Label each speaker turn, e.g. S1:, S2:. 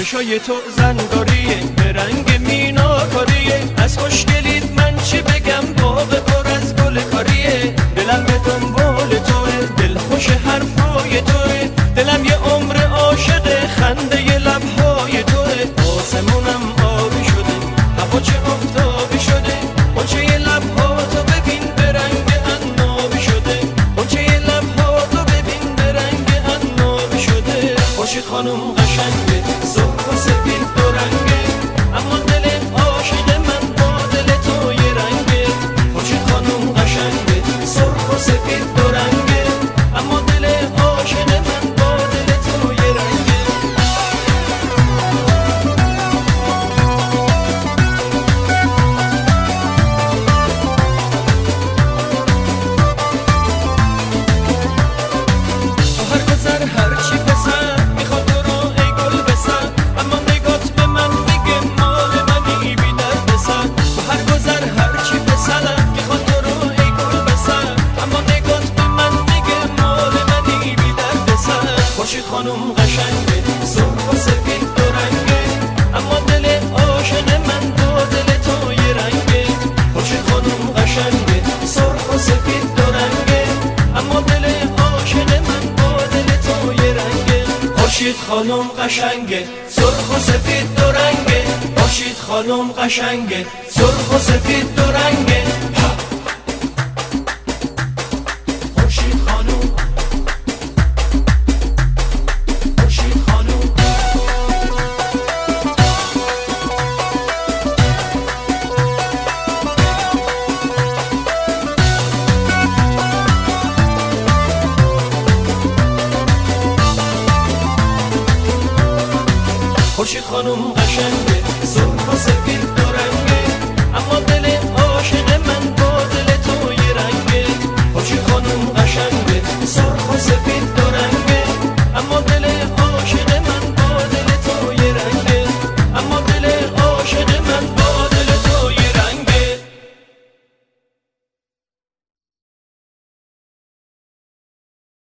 S1: چشای تو زنگاریه، به رنگ میناکاریه. از خوشگلیت من چی بگم، باغ پر از گل کاریه. دلم به دنبال توه، دل خوش حرفای توه. دلم یه عمر عاشق خنده ی لبهای توه. آسمونم آبی شده، هوا چه آفتابی شده. قنچه ی لبها تو ببین به رنگ عنابی شده. قنچه ی لبها تو ببین به رنگ عنابی شده. خورشید خانم قشنگه، سرخ و سفید دو رنگه، اما دل عاشق من با دل تو یه رنگه. خورشید خانم قشنگه، سرخ و سفید دو رنگه، اما دل عاشق من با دل تو یه رنگه. تو هر گذر هر چی پسر میخواد تو رو ای گل بسر، اما نگات به من میگه مال منی بی درد سر. تو هر گذر هر چی پسر میخواد تو رو ای گل بسر، اما نگات به من میگه مال منی بی درد سر. خورشید خانم قشنگه، سرخ و سفید دو رنگه، اما دل عاشق من با دل تو یه رنگه. خورشید خانم قشنگه، سرخ و سفید دو رنگه، اما دل عاشق من با دل تو یه رنگه. خورشید خانم قشنگه، سرخ و سفید دو رنگه. خورشید خانم قشنگه، سرخ و سفید دو رنگه. خورشید خانم، خورشید خانم. خورشید خانم قشنگه،